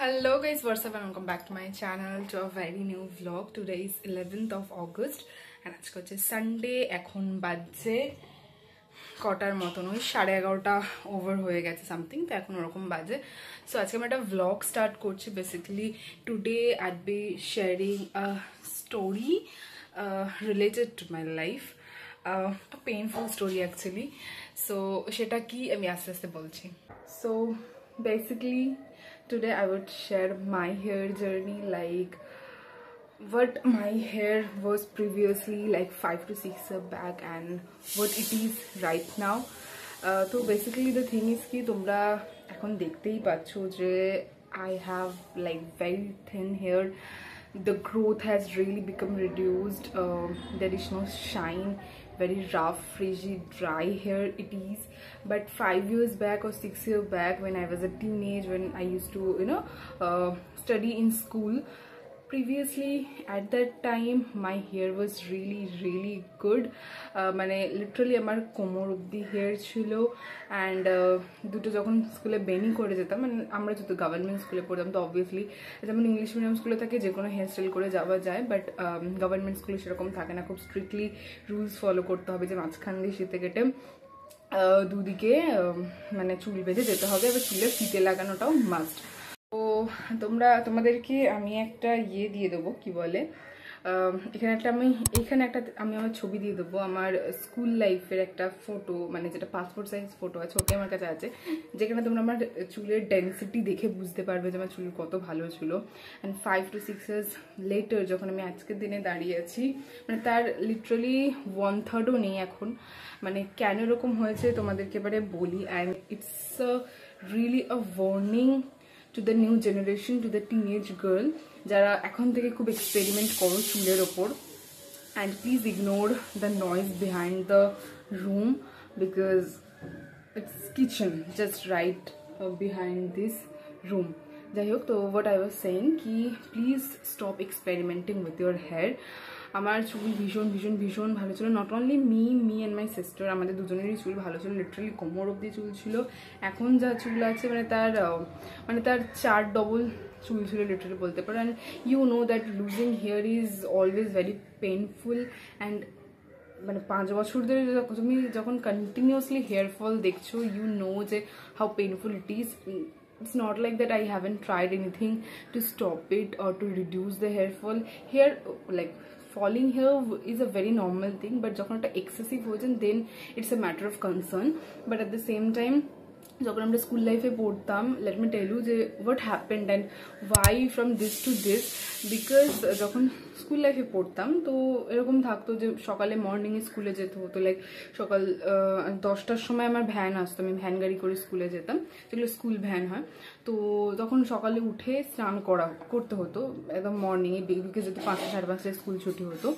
Hello guys, what's up and welcome back to my channel to a very new vlog. Today is 11th of August and আজকে হচ্ছে Sunday. এখন বাজছে কটার মতন, ওই 11:30 over হয়ে গেছে সামথিং, তো এখন ওরকম বাজে। সো আজকে আমি একটা ভ্লগ স্টার্ট করছি। Basically today I'd be sharing a story related to my life, a painful story actually. So সেটা কি আমি আস্তে আস্তে বলছি। So basically today I would share my hair journey, like what my hair was previously like 5 to 6 years back and what it is right now. So basically the thing is ki tumra ekhon dekhtei paccho je I have like very thin hair. The growth has really become reduced. There is no shine, very rough, frizzy, dry hair it is. But 5 years back or 6 years back, when I was a teenage, when I used to study in school, previously at that time my hair was really good. মানে literally আমার কোমর অবধি hair ছিল। And দুটো যখন স্কুলে বেনি করে যেতাম, মানে আমরা যেহেতু গভর্নমেন্ট স্কুলে পড়তাম, তো অবভিয়াসলি যেমন ইংলিশ মিডিয়াম স্কুলে থাকে যে কোনো হেয়ার স্টাইল করে যাওয়া যায়, বাট গভর্নমেন্ট স্কুলে সেরকম থাকে না। খুব স্ট্রিক্টলি রুলস ফলো করতে হবে যে মাঝখান দিয়ে শীতে কেটে দুদিকে মানে চুল বেঁধে যেতে হবে, এবার চুলে ফিতে লাগানোটাও মাস্ট। তো তোমাদেরকে আমি একটা ইয়ে দিয়ে দেবো, কি বলে, এখানে একটা আমি আমার ছবি দিয়ে দেবো, আমার স্কুল লাইফের একটা ফটো, মানে যেটা পাসপোর্ট সাইজ ফটো আছে, ওটা আমার কাছে আছে, যেখানে তোমরা আমার চুলের ডেন্সিটি দেখে বুঝতে পারবে যে আমার চুল কত ভালো ছিল। অ্যান্ড 5 to 6 years লেটার যখন আমি আজকের দিনে দাঁড়িয়ে আছি, মানে তার লিটারালি 1/3ও নেই এখন। মানে কেন এরকম হয়েছে তোমাদেরকে এবারে বলি। And it's really a warning to the new generation, to the teenage girl যারা এখন থেকে খুব এক্সপেরিমেন্ট করো চুলের ওপর। and please ignore the noise behind the room because it's kitchen just right behind this room. যাই হোক, তো what I was saying কি please stop experimenting with your hair. আমার চুল ভীষণ ভালো ছিল। Not only me and my sister, আমাদের দুজনেরই চুল ভালো ছিল। লিটারালি কোমর অব্দি চুল ছিল। এখন যা চুল আছে মানে তার 4 ডবল চুল ছিল লিটারালি বলতে পারো। And you know that losing hair is always very painful. And মানে 5 বছর ধরে তুমি যখন কন্টিনিউয়াসলি হেয়ার ফল দেখছো, ইউ নো যে how painful it is. It's not like that I haven't tried anything to stop it or to reduce the hair fall. Hair like falling hair is a very normal thing, but যখন এটা excessive হয়ে যায় then it's a matter of concern. But at the same time যখন আমরা school life পড়তাম, let me tell you যে what happened and why from this to this. Because যখন school life পড়তাম তো এরকম থাকতো যে সকালে মর্নিংয়ে স্কুলে যেতে হতো। লাইক সকাল 10টার সময় আমার ভ্যান আসতো, আমি ভ্যান গাড়ি করে স্কুলে যেতাম, যেগুলো স্কুল ভ্যান হয়। তো তখন সকালে উঠে স্নান করতে হতো একদম মর্নিংয়ে, বিকজ যেহেতু 5টা 5:30টায় স্কুল ছুটি হতো।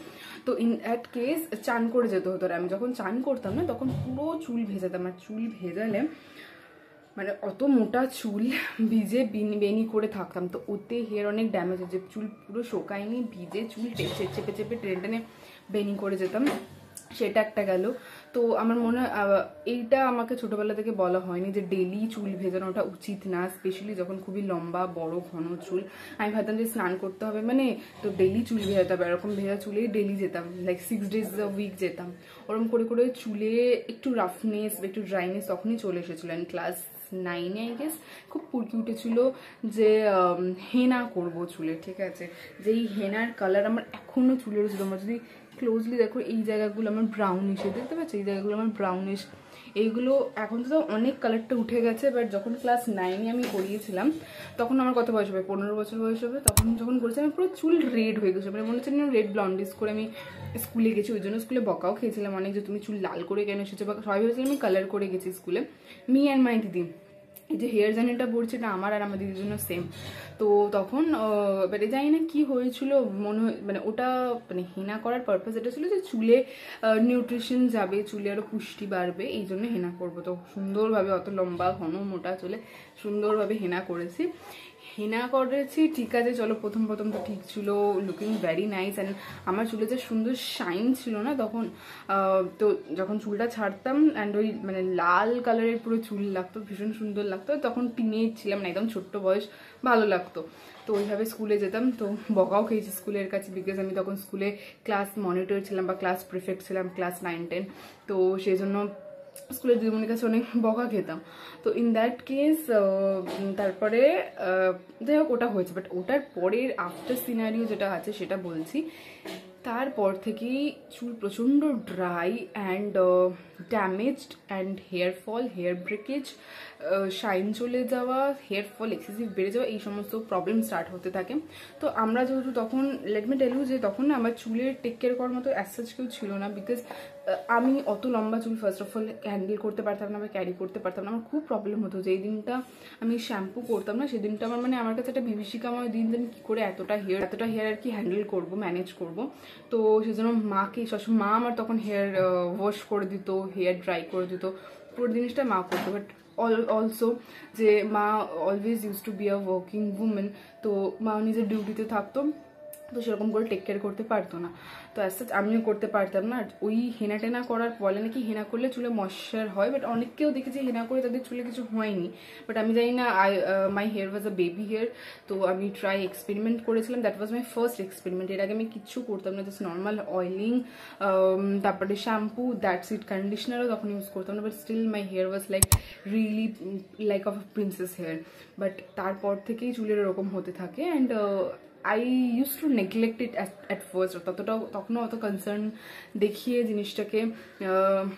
তো ইন দ্যাট কেস চান করে যেতে হতো। আর আমি যখন চান করতাম না, তখন পুরো চুল ভেজাতাম। আর চুল ভেজালে মানে অত মোটা চুল ভিজে বেনি করে থাকতাম, তো ওতে হেয়ার অনেক ড্যামেজ হয়েছে। চুল পুরো শোকায়নি, ভিজে চুল চেপে টেনে বেনি করে যেতাম, সেটা একটা গেল। তো আমার মনে হয় এইটা আমাকে ছোটবেলা থেকে বলা হয়নি যে ডেলি চুল ভেজানোটা উচিত না, স্পেশালি যখন খুবই লম্বা বড় ঘন চুল। আমি ভাবতাম যে স্নান করতে হবে মানে তো ডেলি চুল ভেজাতে হবে, এরকম ভেজা চুলেই ডেলি যেতাম, লাইক 6 days a week যেতাম। ওরকম করে চুলে একটু রাফনেস একটু ড্রাইনেস তখনই চলে এসেছিল। অ্যান্ড ক্লাস 9-এ আই গেস খুব পুরকি উঠেছিল যে হেনা করব চুলে, ঠিক আছে। যেই হেনার কালার আমার এখনো চুলের ছিল। আমার যদি ক্লোজলি দেখো এই জায়গাগুলো আমার ব্রাউনিশ, দেখতে পাচ্ছ এই জায়গাগুলো আমার ব্রাউনিশ। এইগুলো এখন তো অনেক কালারটা উঠে গেছে, বাট যখন ক্লাস 9-এ আমি করিয়েছিলাম তখন আমার কত বয়স হবে, 15 বছর বয়স হবে। তখন যখন করেছি আমি পুরো চুল রেড হয়ে গেছে, মানে মনে হচ্ছে না রেড ব্লন্ডিস করে আমি স্কুলে গেছি। ওই জন্য স্কুলে বকাও খেয়েছিলাম অনেক যে তুমি চুল লাল করে কেন এসেছো, বা সবাই ভেবেছিলাম আমি কালার করে গেছি স্কুলে। মি অ্যান্ড মাই দিদি, এই যে হেয়ার জার্নিটা পড়ছে এটা আমার আর আমার দিদির জন্য সেম। তো তখন এবারে জানি না কি হয়েছিল, মানে ওটা মানে হেনা করার পারপাস এটা ছিল যে চুলে নিউট্রিশন যাবে, চুলে আরো পুষ্টি বাড়বে, এই জন্য হেনা করবো। তো সুন্দরভাবে অত লম্বা ঘন মোটা চুলে সুন্দরভাবে হেনা করেছি। হেনা করেছি, ঠিক আছে চলো, প্রথম প্রথম তো ঠিক ছিল, লুকিং ভেরি নাইস। অ্যান্ড আমার চুলে যে সুন্দর শাইন ছিল না তখন, তো যখন চুলটা ছাড়তাম অ্যান্ড ওই মানে লাল কালারের পুরো চুল লাগতো, ভীষণ সুন্দর লাগতো। তখন টিনেজ ছিলাম না, একদম ছোট্ট বয়স, ভালো লাগতো। তো ওইভাবে স্কুলে যেতাম, তো বকাও খেয়েছি স্কুলের কাছে, বিকজ আমি তখন স্কুলে ক্লাস মনিটর ছিলাম বা ক্লাস প্রিফেক্ট ছিলাম, ক্লাস 9-10। তো সেই জন্য স্কুলের দিদিমণির কাছে অনেক বকা খেতাম। তো ইন দ্যাট কেস তারপরে যাই হোক ওটা হয়েছে, বাট ওটার পরের আফটার সিনারিও যেটা আছে সেটা বলছি। তারপর থেকেই চুল প্রচণ্ড dry and damaged and hair fall, hair breakage, shine চলে যাওয়া, হেয়ার ফল এক্সেসিভ বেড়ে যাওয়া, এই সমস্ত প্রবলেম স্টার্ট হতে থাকে। তো আমরা যেহেতু তখন, লেট মি টেল ইউ যে তখন না আমার চুলের টেক কেয়ার করার মতো অ্যাজ সাচ কেউ ছিল না, বিকজ আমি অত লম্বা চুল ফার্স্ট অফ অল হ্যান্ডেল করতে পারতাম না বা ক্যারি করতে পারতাম না। আমার খুব প্রবলেম হতো যেই দিনটা আমি শ্যাম্পু করতাম না, সেদিনটা আমার মানে আমার কাছে একটা বিভীষিকাময় দিন, আমি কী করে এতটা হেয়ার আর কি হ্যান্ডেল করবো, ম্যানেজ করবো। তো সেজন্য মাকে সবসময়, মা আমার তখন হেয়ার ওয়াশ করে দিত, হেয়ার ড্রাই করে দিত, পুরো জিনিসটা মা করতো। বাট অলসো যে মা always use to be a working women, তো মা নিজের ডিউটিতে থাকতো, তো সেরকম করে টেক কেয়ার করতে পারতো না। তো অ্যাজ সাচ আমিও করতে পারতাম না। ওই হেনা টেনা করার বলে নাকি হেনা করলে চুলে ময়শ্চার হয়, বাট অনেককেও দেখেছি হেনা করে তাদের চুলে কিছু হয়নি। বাট আমি জানি না, my hair was a baby hair. তো আমি এক্সপেরিমেন্ট করেছিলাম, that was my first experiment. এর আগে আমি কিচ্ছু করতাম না, জাস্ট নর্মাল অয়েলিং, তারপরে শ্যাম্পু, দ্যাটস ইট, কন্ডিশনারও তখন ইউজ করতাম না। But still my hair was like really like of a princess hair. But তারপর থেকেই চুলের এরকম হতে থাকে। And I used to neglect it at first, তখনও অত কনসার্ন দেখিয়ে জিনিসটাকে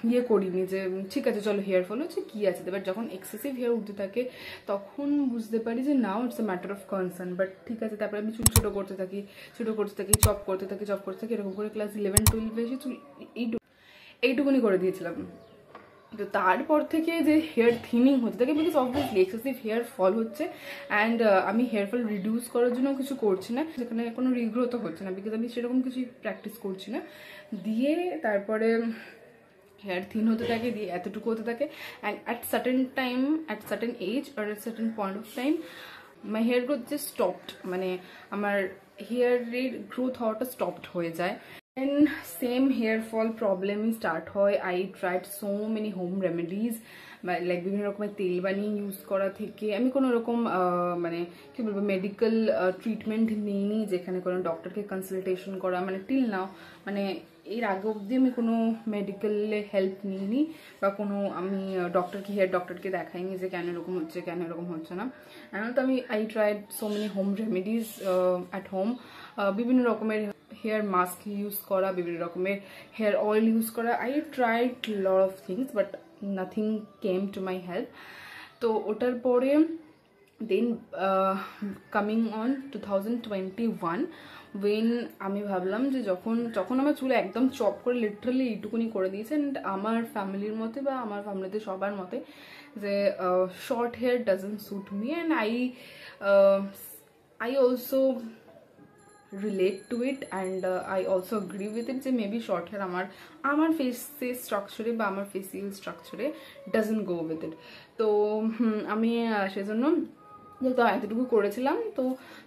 ইয়ে করিনি যে ঠিক আছে চলো হেয়ার ফল হচ্ছে কী আছে। বাট যখন এক্সেসিভ হেয়ার উঠতে থাকে তখন বুঝতে পারি যে now it's a matter of concern. But ঠিক আছে, তারপরে আমি চুল ছোটো করতে থাকি, চপ করতে থাকি, এরকম করে ক্লাস 11-12 এসে চুল এইটুকুনি করে দিয়েছিলাম। তো তারপর থেকে যে হেয়ার থিনিং হতে থাকে, because obviously excessive hair fall হচ্ছে, অ্যান্ড আমি হেয়ার ফল রিডিউস করার জন্য কিছু করছি না, যেখানে কোনো রিগ্রোথও হচ্ছে না, বিকজ আমি সেরকম কিছুই প্র্যাকটিস করছি না। দিয়ে তারপরে হেয়ার থিন হতে থাকে, দিয়ে এতটুকু হতে থাকে, অ্যান্ড অ্যাট সার্টেন এজ আর at certain point of time my hair growth just stopped, মানে আমার হেয়ারের গ্রোথ হওয়াটা স্টপড হয়ে যায়। And same hair fall problem start হয়। I tried so many home remedies, like বিভিন্ন রকমের তেল বানিয়ে ইউজ করা থেকে, আমি কোনো রকম মানে কি বলবো মেডিকেল ট্রিটমেন্ট নিইনি, যেখানে কোনো ডক্টরকে কনসালটেশন করা, মানে টিল নাও, মানে এর আগে অবধি আমি কোনো মেডিকেলে হেল্প নিইনি, বা কোনো আমি হেয়ার ডক্টরকে দেখাইনি যে কেন এরকম হচ্ছে না। তো I tried so many home remedies at home, বিভিন্ন রকমের হেয়ার মাস্ক ইউজ করা, বিভিন্ন রকমের হেয়ার অয়েল ইউজ করা। I tried lot of things, but nothing came to my help. তো ওটার পরে দেন কামিং অন 2021, ওয়েন আমি ভাবলাম যে যখন আমার চুলে একদম চপ করে লিটারালি এইটুকুনি করে দিয়েছে, অ্যান্ড আমার ফ্যামিলির মতে বা আমার ফ্যামিলিতে সবার মতে যে short hair doesn't suit me, and I also relate to it, and I also agree with it যে মেবি শর্ট হেয়ার আমার ফেসের স্ট্রাকচারে বা আমার ফেসিয়াল স্ট্রাকচারে ডাজন্ট গো উইথ ইট। তো আমি সেজন্য যেহেতু এতটুকু করেছিলাম, তো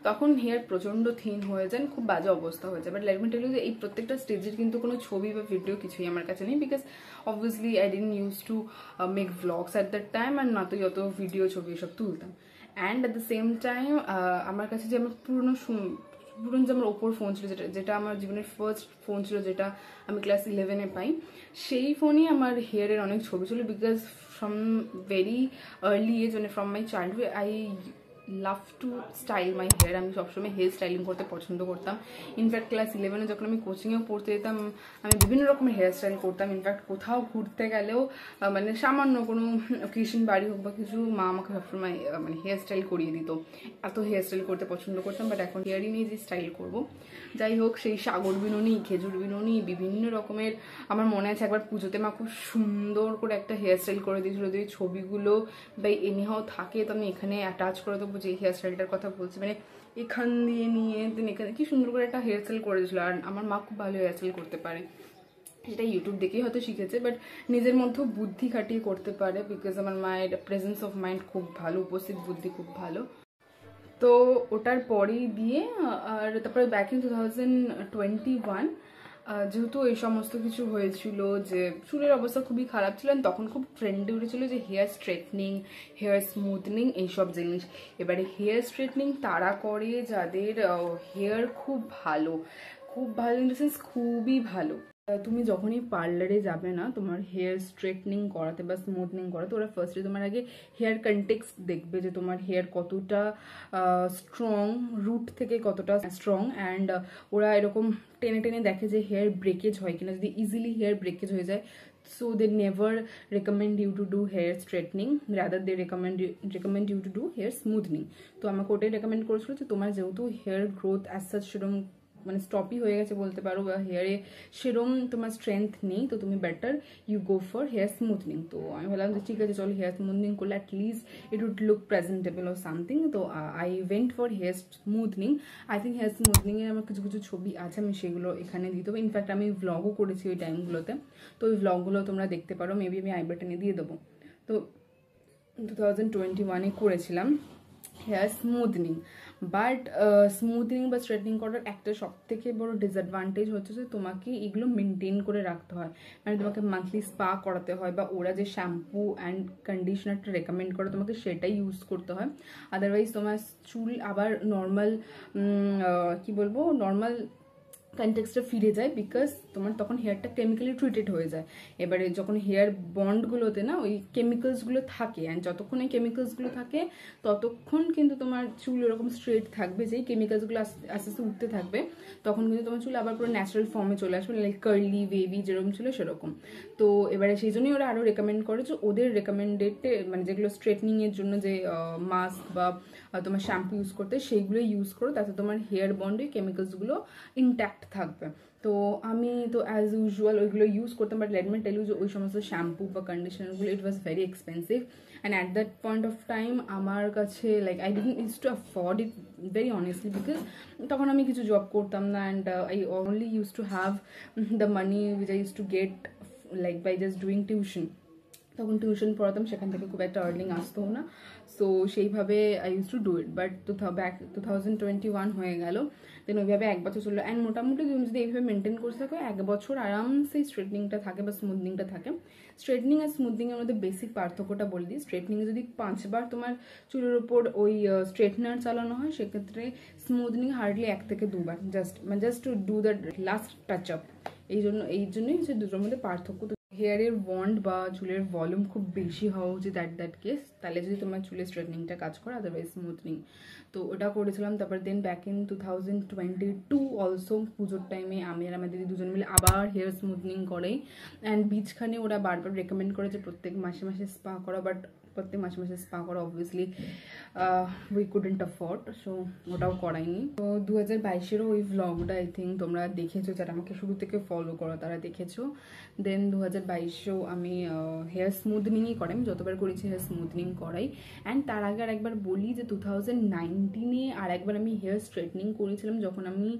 তখন হেয়ার প্রচণ্ড থিন হয়ে যান, খুব বাজে অবস্থা হয়ে যায়। But let me tell you যে এই প্রত্যেকটা স্টেজের কিন্তু কোনো ছবি বা ভিডিও কিছুই আমার কাছে নেই, because obviously I didn't use to make vlogs at that time, আর না তো যত ভিডিও ছবি এসব তুলতাম। And at the same time আমার কাছে যে আমার পুরনো যে আমার ওপোর ফোন ছিল, যেটা আমার জীবনের ফার্স্ট ফোন ছিল, যেটা আমি ক্লাস 11-এ পাই, সেই ফোনই আমার হেয়ারের অনেক ছবি ছিল, because from very early age, মানে from my childhood I love to style my hair. আমি সবসময় হেয়ার স্টাইলিং করতে পছন্দ করতাম। ইনফ্যাক্ট ক্লাস 11-এ যখন আমি কোচিংয়েও পড়তে যেতাম, আমি বিভিন্ন রকমের হেয়ার স্টাইল করতাম। ইনফ্যাক্ট কোথাও ঘুরতে গেলেও মানে সামান্য কোনো অকেশন বাড়ি হোক বা কিছু, মা আমাকে সবসময় মানে হেয়ার স্টাইল করিয়ে দিত। এত হেয়ার স্টাইল করতে পছন্দ করতাম, বাট এখন হেয়ারই নেই যে স্টাইল করবো। যাই হোক, সেই সাগর বিনুনি, খেজুর বিনুনি, বিভিন্ন রকমের, আমার মনে আছে একবার পুজোতে মা খুব সুন্দর করে একটা হেয়ার স্টাইল করে দিয়েছিল। যদি ছবিগুলো বা এনিহাও থাকে তো আমি এখানে অ্যাটাচ করে দেবো যে হেয়ার স্টাইলটার কথা বলছি, মানে এখান দিয়ে নিয়ে এখানে কি সুন্দর করে একটা হেয়ার স্টাইল করে দিয়েছিল। আর আমার মা খুব ভালো হেয়ার স্টাইল করতে পারে, সেটা ইউটিউব দেখেই হয়তো শিখেছে, বাট নিজের মধ্যেও বুদ্ধি খাটিয়ে করতে পারে, বিকজ আমার মায়ের প্রেজেন্স অফ মাইন্ড খুব ভালো, উপস্থিত বুদ্ধি খুব ভালো। তো ওটার পরেই দিয়ে আর তারপরে ব্যাক ইন 2021 যেহেতু এই সমস্ত কিছু হয়েছিল যে চুলের অবস্থা খুবই খারাপ ছিল, তখন খুব ট্রেন্ডে উঠেছিল যে হেয়ার স্ট্রেটনিং, হেয়ার স্মুথনিং এইসব জিনিস। এবারে হেয়ার স্ট্রেটনিং তারা করে যাদের হেয়ার খুব ভালো, খুব ভালো ইন দ্য সেন্স খুবই ভালো। তুমি যখনই পার্লারে যাবে না তোমার হেয়ার স্ট্রেটনিং করাতে বা স্মুথনিং করাতে, ওরা ফার্স্টে তোমার আগে হেয়ার কনটেক্সট দেখবে যে তোমার হেয়ার কতটা স্ট্রং, রুট থেকে কতটা স্ট্রং, অ্যান্ড ওরা এরকম টেনে টেনে দেখে যে হেয়ার ব্রেকেজ হয় কিনা। যদি ইজিলি হেয়ার ব্রেকেজ হয়ে যায়, so they never recommend you to do hair straightening, rather they recommend you to do hair smoothing. তো আমাকে ওটাই রেকমেন্ড করেছিল যে তোমার যেহেতু হেয়ার গ্রোথ অ্যাজ সাচ সেরকম মানে স্টপই হয়ে গেছে বলতে পারো, বা হেয়ারে সেরম তোমার স্ট্রেংথ নেই, তো তুমি better you go for hair smoothing. তো আমি ভাবলাম যে ঠিক আছে চলো হেয়ার স্মুথনিং করলে at least it would look presentable or something. তো I went for hair smoothing. I think hair স্মুথনিংয়ের আমার কিছু কিছু ছবি আছে, আমি সেগুলো এখানে দিতে হবে। ইনফ্যাক্ট আমি ভ্লগও করেছি ওই টাইমগুলোতে, তো ওই ভ্লগগুলো তোমরা দেখতে পারো, মেবি আমি আই বাটনে দিয়ে দেবো। তো 2021 করেছিলাম হেয়ার স্মুথনিং। বাট স্মুথনিং বা স্ট্রেটনিং করার একটা সব থেকে বড় ডিসঅ্যাডভান্টেজ হচ্ছে যে তোমাকে এগুলো মেনটেন করে রাখতে হয়, মানে তোমাকে মান্থলি স্পা করাতে হয়, বা ওরা যে শ্যাম্পু অ্যান্ড কন্ডিশনারটা রেকমেন্ড করে তোমাকে সেটাই ইউজ করতে হয়। আদারওয়াইজ তোমার চুল আবার নর্মাল কি বলবো নর্মাল কনটেক্সটে ফিরে যায়, বিকজ তোমার তখন হেয়ারটা কেমিক্যালি ট্রিটেড হয়ে যায়। এবারে যখন হেয়ার বন্ডগুলোতে না ওই কেমিক্যালসগুলো থাকে, অ্যান্ড যতক্ষণ এই কেমিক্যালসগুলো থাকে ততক্ষণ কিন্তু তোমার চুল এরকম স্ট্রেট থাকবে। যেই কেমিক্যালসগুলো আস্তে আস্তে উঠতে থাকবে তখন কিন্তু তোমার চুল আবার পুরো ন্যাচারাল ফর্মে চলে আসবে, লাইক কার্লি ওয়েভি যেরকম ছিল সেরকম। তো এবারে সেই জন্যই ওরা আরও রেকমেন্ড করে যে ওদের রেকমেন্ডেডে মানে যেগুলো স্ট্রেটনিংয়ের জন্য যে মাস্ক বা তোমার শ্যাম্পু ইউজ করতে, সেইগুলো ইউজ করো, তাতে তোমার হেয়ার বন্ডে কেমিক্যালসগুলো ইনট্যাক্ট থাকবে। তো আমি তো অ্যাজ ইউজুয়াল ওইগুলো ইউজ করতাম, but let me tell you যে ওই সমস্ত শ্যাম্পু বা কন্ডিশনারগুলো it was very expensive, and at that point of time আমার কাছে like I didn't use to afford it very honestly, because তখন আমি কিছু জব করতাম না, and I only use to have the money which I use to get like by just doing tuition. তখন tuition পড়াতাম, সেখান থেকে খুব একটা আর্নিং আসতো না, সো সেইভাবে I use to do it. But 2021 হয়ে গেল, দেন ওইভাবে 1 বছর চললো, অ্যান্ড মোটামুটি তুমি যদি এইভাবে মেনটেন করতে থাকো 1 বছর আরামসে স্ট্রেটনিংটা থাকে বা স্মুথনিংটা থাকে। স্ট্রেটনিং আর স্মুথনিংয়ের মধ্যে বেসিক পার্থক্যটা বলে দিই। স্ট্রেটনিংয়ে যদি 5 বার তোমার চুলের ওপর ওই স্ট্রেটনার চালানো হয়, সেক্ষেত্রে স্মুথনিং হার্ডলি 1 থেকে 2 বার, just to do the last touch up. এই জন্যই হচ্ছে দুটোর মধ্যে পার্থক্য। হেয়ারের ওয়ান্ড বা চুলের ভলিউম খুব বেশি হওয়া উচিত অ্যাট দ্যাট কেস, তাহলে যদি তোমার চুলের স্ট্রেটনিংটা কাজ করে, আদারওয়াইজ স্মুথনিং। তো ওটা করেছিলাম। তারপর দেন ব্যাক ইন 2022 অলসো পুজোর টাইমে আমি আর আমার দিদি দুজন মিলে আবার হেয়ার স্মুথনিং করে, অ্যান্ড বীজখানে ওরা বারবার রেকমেন্ড করে যে প্রত্যেক মাসে মাসে স্পা করা, বাট প্রত্যেক মাসে মাসে স্পা করা obviously we couldn't afford, so ওটাও করাইনি। তো 2022-এরও ওই ভ্লগটা আই থিঙ্ক তোমরা দেখেছো, যারা আমাকে শুরু থেকে ফলো করো তারা দেখেছো। দেন 2022-এও আমি হেয়ার স্মুথনিংই করাই, আমি যতবার করেছি হেয়ার স্মুথনিং করাই। অ্যান্ড তার আগে আর একবার বলি যে 2019-এ আর একবার আমি হেয়ার স্ট্রেটনিং করেছিলাম, যখন আমি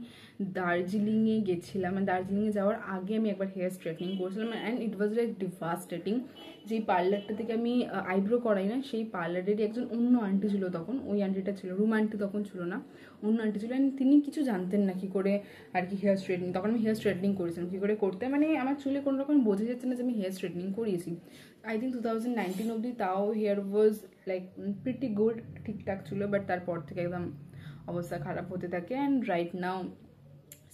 দার্জিলিংয়ে গেছিলাম। দার্জিলিংয়ে যাওয়ার আগে আমি একবার হেয়ার স্ট্রেটনিং করেছিলাম, and it was like devastating. যেই পার্লারটা থেকে আমি আইব্রো করাই না, সেই পার্লারেরই একজন অন্য আন্টি ছিল তখন, ওই আন্টিটা ছিল, রুম আন্টি তখন ছিল না, অন্য আন্টি ছিল, অ্যান্ড তিনি কিছু জানতেন না কী করে আর কি হেয়ার স্ট্রেটনিং। তখন আমি হেয়ার স্ট্রেটনিং করেছিলাম, কী করে করতে, মানে আমার চুলে কোনো রকম বোঝা যাচ্ছে না যে আমি হেয়ার স্ট্রেটনিং করিয়েছি। আই থিঙ্ক 2019 অবধি তাও hair was like pretty good, ঠিকঠাক ছিল, বাট তারপর থেকে একদম অবস্থা খারাপ হতে থাকে, অ্যান্ড রাইট নাও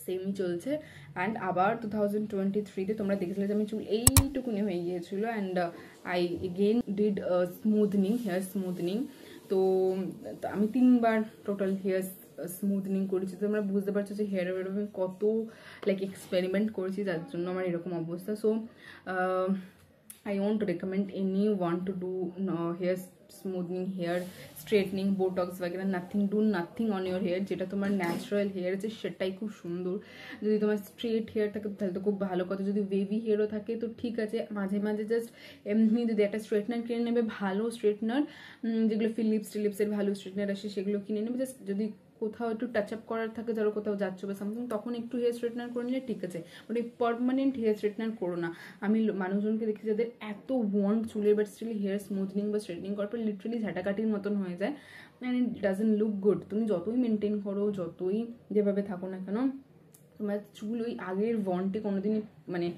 সেমই চলছে। অ্যান্ড আবার 2023-তে তোমরা দেখেছিলে যে আমি চুল এইটুকুনি হয়ে গিয়েছিলো, and I again did smoothing, hair smoothing. তো আমি 3 বার টোটাল হেয়ার স্মুথনিং করেছি। তো তোমরা বুঝতে পারছো যে হেয়ার আমি কত লাইক এক্সপেরিমেন্ট করেছি, যার জন্য আমার এরকম অবস্থা। So I won't recommend anyone to do hair smoothing, hair straightening, botox वगैरह, nothing, do nothing on your hair। যেটা তোমার ন্যাচারাল হেয়ার আছে সেটাই খুব সুন্দর। যদি তোমার স্ট্রেট হেয়ার থাকে তাহলে তো খুব ভালো কথা, যদি ওয়েভি হেয়ারও থাকে তো ঠিক আছে, মাঝে মাঝে জাস্ট এমনি যদি একটা স্ট্রেটনার কিনে নেবে, ভালো স্ট্রেটনার, যেগুলো ফিলিপসের ভালো স্ট্রেটনার আসে সেগুলো কিনে নেবে। জাস্ট যদি কোথাও একটু টাচ আপ করার থাকে, ধরো কোথাও যাচ্ছ বা সামথিং, তখন একটু হেয়ার স্ট্রেটনার করে নিলে ঠিক আছে, বাট এই পারমানেন্ট হেয়ার স্ট্রেটনার করো না। আমি মানুষজনকে দেখি যাদের এত ওয়ান্ড চুলের, বাট স্টিল হেয়ার স্মুথনিং বা স্ট্রেটনিং করার পর লিটারালি ঝাঁটাকাটির মতন হয়ে যায়। And it doesn't look good. তুমি যতই মেনটেন করো, যতই যেভাবে থাকো না কেন, তোমার চুল ওই আগের ওয়ান্টে কোনোদিনই মানে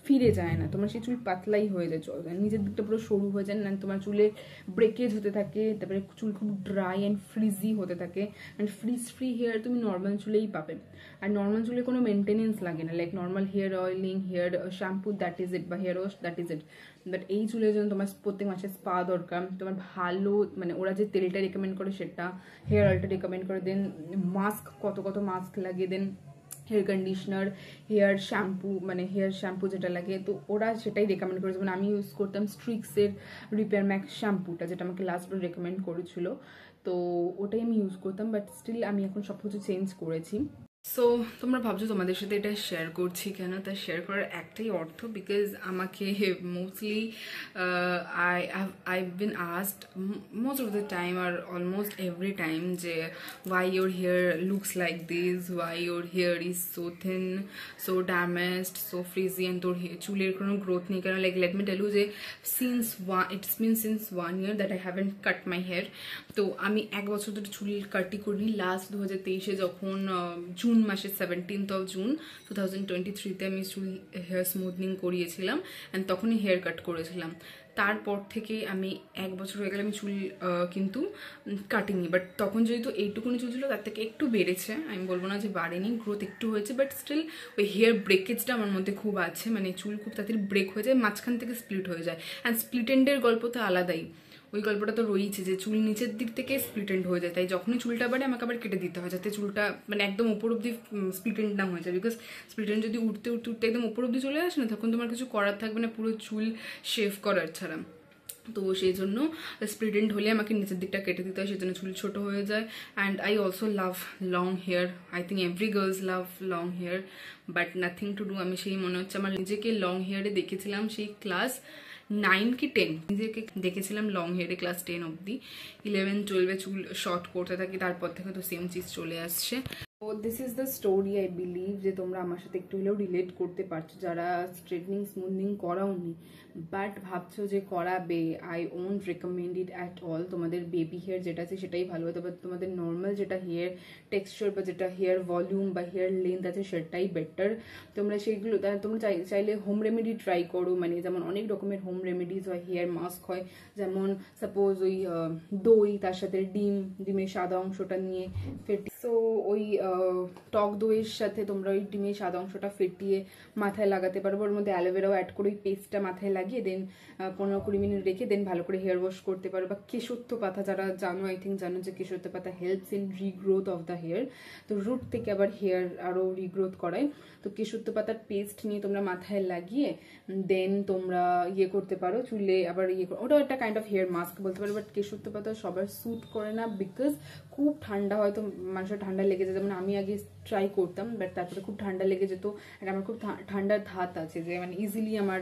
ফিরে যায় না, তোমার সেই চুল পাতলাই হয়ে যায়, নিজের দিকটা পুরো সরু হয়ে যায়, না তোমার চুলে ব্রেকেজ হতে থাকে, তারপরে চুল খুব ড্রাই অ্যান্ড ফ্রিজি হতে থাকে। অ্যান্ড ফ্রিজ ফ্রি হেয়ার তুমি নর্মাল চুলেই পাবে, আর নর্মাল চুলে কোনো মেনটেনেন্স লাগে না, লাইক নর্মাল হেয়ার অয়েলিং, hair shampoo, that is it, বা hair wash, that is it. But এই চুলের জন্য তোমার প্রত্যেক মাসে স্পা দরকার, তোমার ভালো মানে ওরা যে তেলটা রেকমেন্ড করে সেটা, হেয়ার অয়েলটা রেকমেন্ড করে, দেন মাস্ক, কত কত মাস্ক লাগে, দেন হেয়ার কন্ডিশনার, হেয়ার শ্যাম্পু, মানে হেয়ার শ্যাম্পু যেটা লাগে, তো ওরা সেটাই রেকমেন্ড করেছে। মানে আমি ইউজ করতাম স্ট্রিক্সের রিপেয়ার ম্যাক্স শ্যাম্পুটা, যেটা আমাকে লাস্টবার রেকমেন্ড করেছিল, তো ওটাই আমি ইউজ করতাম। বাট স্টিল আমি এখন সব কিছু চেঞ্জ করেছি। সো তোমরা ভাবছো তোমাদের সাথে এটা শেয়ার করছি কেন, তা শেয়ার করার একটাই অর্থ, বিকজ আমাকে mostly I've been asked most of the time or almost every time যে why your hair looks like this, why your hair is so thin, so damaged, so frizzy, and তোর চুলের কোনো growth নেই কেন। Like let me tell you যে it's been since 1 year that I haven't cut my hair। তো আমি 1 বছর ধরে চুল কাটি করিনি। লাস্ট 2023-এ যখন জুন মাসে 17th of June 2023-তে আমি চুল হেয়ার স্মুথনিং করিয়েছিলাম, অ্যান্ড তখনই হেয়ার কাট করেছিলাম। তারপর থেকে আমি 1 বছর হয়ে গেলে আমি চুল কিন্তু কাটিনি। বাট তখন যেহেতু এইটুকুনি চুল ছিল, তার থেকে একটু বেড়েছে, আমি বলবো না যে বাড়েনি, গ্রোথ একটু হয়েছে, বাট স্টিল ওই হেয়ার ব্রেকেজটা আমার মধ্যে খুব আছে, মানে চুল খুব তাড়াতাড়ি ব্রেক হয়ে যায়, মাঝখান থেকে স্প্লিট হয়ে যায়। অ্যান্ড স্প্লিট এন্ডের গল্প তো আলাদাই, ওই গল্পটা তো রয়েছে যে চুল নিচের দিক থেকে স্প্লিট এন্ড হয়ে যায়, তাই যখনই চুলটা বাড়ে আমাকে আবার কেটে দিতে হয়, যাতে চুলটা মানে একদম উপর অব্দি স্প্লিট এন্ড না হয়ে যায়। বিকজ স্প্লিট এন্ড যদি উঠতে উঠতে উঠতে একদম উপর অব্দি চলে আসে না, তখন তোমার কিছু করার থাকবে না পুরো চুল শেভ করার ছাড়া। তো সেই জন্য স্প্লিট এন্ড হলে আমাকে নিচের দিকটা কেটে দিতে হয়, সেই জন্য চুল ছোটো হয়ে যায়। And I also love long hair, I think every girls love long hair, but nothing to do. আমি সেই মনে হচ্ছে আমার নিজেকে লং হেয়ারে দেখেছিলাম সেই ক্লাস 9 কি 10, নিজেকে দেখেছিলাম লং হেয়ারে ক্লাস 10 অব্দি। 11-12-এ চুল শর্ট করতে থাকি, তারপর থেকে তো সেম চিজ চলে আসছে। তো this is the story, I believe যে তোমরা আমার সাথে একটু হলেও রিলেট করতে পারছো, যারা স্ট্রেটনিং স্মুথনিং করাওনি বাট ভাবছো যে করাবে। I won't recommend it at all. তোমাদের বেবি হেয়ার যেটা আছে সেটাই ভালো হতো, বাট তোমাদের নর্মাল যেটা হেয়ার টেক্সচার বা যেটা হেয়ার ভলিউম বা হেয়ার লেন্থ আছে সেটাই বেটার। তোমরা সেইগুলো তোমরা চাইলে হোম রেমেডি ট্রাই করো, মানে যেমন অনেক রকমের হোম রেমেডিজ হয়, হেয়ার মাস্ক হয়, যেমন সাপোজ ওই দই, তার সাথে ডিমের সাদা অংশটা নিয়ে ফেটি, সো ওই টক দইয়ের সাথে তোমরা ওই ডিমের সাদা অংশটা ফেটিয়ে মাথায় লাগাতে পারবো, ওর মধ্যে অ্যালোভেরাও অ্যাড করে ওই পেস্টটা মাথায় লাগিয়ে দেন 15-20 মিনিট রেখে দেন ভালো করে হেয়ার ওয়াশ করতে পারো। বা কেশত্য পাতা, যারা জানো আই থিঙ্ক জানো যে কেশত্য পাতা helps in regrowth of the hair, তো রুট থেকে আবার হেয়ার আরও রিগ্রোথ করায়। তো কেশত্য পাতার পেস্ট নিয়ে তোমরা মাথায় লাগিয়ে দেন তোমরা ইয়ে করতে পারো, চুলে আবার ইয়ে করো, ওটাও একটা কাইন্ড অফ হেয়ার মাস্ক বলতে পারো। বাট কেশত্য পাতা সবার স্যুট করে না, বিকজ খুব ঠান্ডা হয়, তো মানুষের ঠান্ডা লেগে যায়। যেমন আমি আগে ট্রাই করতাম, বাট তারপরে খুব ঠান্ডা লেগে যেত, আর আমার খুব ঠান্ডার ধাত আছে, যে মানে ইজিলি আমার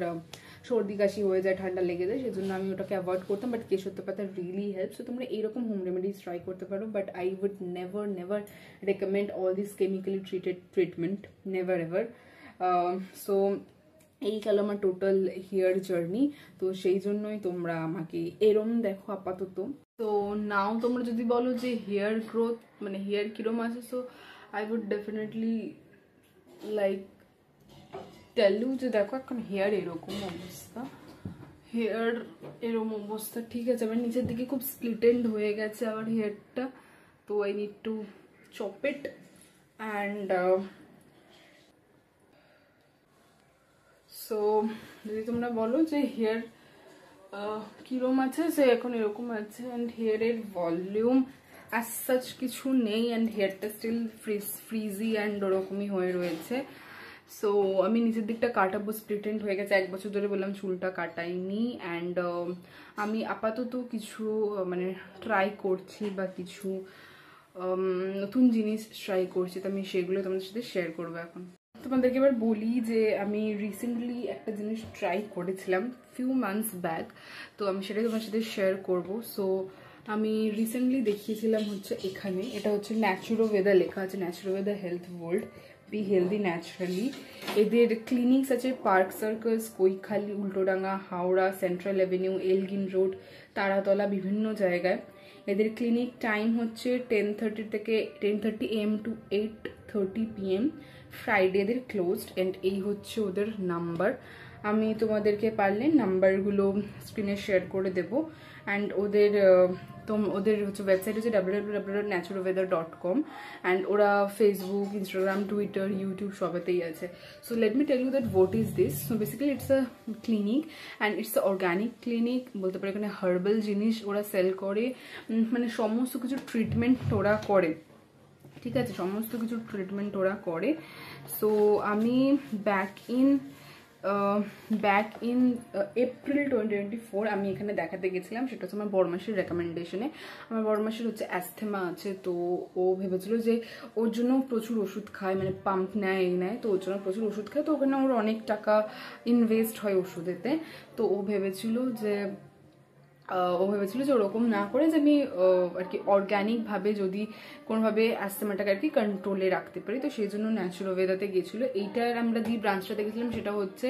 সর্দি কাশি হয়ে যায়, ঠান্ডা লেগে যায়, সেজন্য আমি ওটাকে অ্যাভয়েড করতাম। বাট কেশত্য পাতা রিয়েলি হেল্পস, তো তোমরা এইরকম হোম রেমেডিজ ট্রাই করতে পারো। But I would never recommend all this chemically treated treatment, never ever. So এই গেল আমার টোটাল হেয়ার জার্নি। তো সেই জন্যই তোমরা আমাকে এরম দেখো আপাতত। তো নাও তোমরা যদি বলো যে হেয়ার গ্রোথ মানে হেয়ার কিরম আছে, so I would definitely like tell you যে দেখো এখন হেয়ার এরকম অবস্থা, হেয়ার এরকম অবস্থা, ঠিক আছে। আবার নিচের দিকে খুব স্প্লিটেন্ড হয়ে গেছে আবার হেয়ারটা, তো I need to chop it. And so যদি তোমরা বলো যে হেয়ার কিরম আছে, সে এখন এরকম আছে। অ্যান্ড হেয়ারের ভলিউম অ্যাজ সাচ কিছু নেই, অ্যান্ড হেয়ারটা স্টিল ফ্রিজি অ্যান্ড ওরকমই হয়ে রয়েছে। সো আমি নিচের দিকটা কাটাবো, স্প্লিটেন্ড হয়ে গেছে, 1 বছর ধরে বললাম চুলটা কাটাইনি। অ্যান্ড আমি আপাতত কিছু মানে ট্রাই করছি বা কিছু নতুন জিনিস ট্রাই করছি, তো আমি সেগুলো তোমাদের সাথে শেয়ার করবো এখন। তোমাদেরকে এবার বলি যে আমি রিসেন্টলি একটা জিনিস ট্রাই করেছিলাম ফিউ মান্থস ব্যাক, তো আমি সেটাই তোমার সাথে শেয়ার করব। সো আমি রিসেন্টলি দেখিয়েছিলাম হচ্ছে এখানে, এটা হচ্ছে ন্যাচুরোভেদা লেখা আছে, Naturoveda health world, be healthy naturally. এদের ক্লিনিক্স আছে পার্ক সার্কাস, কৈখালি, উল্টোডাঙ্গা, হাওড়া, সেন্ট্রাল অ্যাভিনিউ, এলগিন রোড, তারাতলা, বিভিন্ন জায়গায়। এদের ক্লিনিক টাইম হচ্ছে 10:30 থেকে 10:30 AM টু 8:30 PM। ফ্রাইডে এদের ক্লোজড। অ্যান্ড এই হচ্ছে ওদের নাম্বার। আমি তোমাদেরকে পারলে নাম্বারগুলো স্ক্রিনে শেয়ার করে দেবো। অ্যান্ড ওদের ওদের হচ্ছে ওয়েবসাইট হচ্ছে www.naturoweather.com। অ্যান্ড ওরা ফেসবুক, ইনস্টাগ্রাম, টুইটার, ইউটিউব সবেতেই আছে। So let me tell you that what is this. So basically it's a clinic and it's a organic clinic বলতে পারে। এখানে হার্বাল জিনিস ওরা সেল করে, মানে সমস্ত কিছু ট্রিটমেন্ট ওরা করে, ঠিক আছে, সমস্ত কিছু ট্রিটমেন্ট ওরা করে। সো আমি ব্যাক ইন এপ্রিল 2024 আমি এখানে দেখাতে গেছিলাম। সেটা হচ্ছে আমার বড়মাসির রেকমেন্ডেশনে। আমার বড়মাসির হচ্ছে অ্যাস্থেমা আছে, তো ও ভেবেছিল যে ওর জন্য প্রচুর ওষুধ খায়, মানে পাম্প নেয় এই নেয়, তো ওর জন্য প্রচুর ওষুধ খায়, তো ওখানে ওর অনেক টাকা ইনভেস্ট হয় ওষুধেতে। তো ও ভেবেছিল যে ওরকম না করে যে আমি আর কি অর্গ্যানিকভাবে যদি কোনোভাবে অ্যাস্থেমাটাকে আর কি কন্ট্রোলে রাখতে পারি, তো সেই জন্য ন্যাচুরোভেদাতে গিয়েছিল। এইটার আমরা যে ব্রাঞ্চটা দেখেছিলাম সেটা হচ্ছে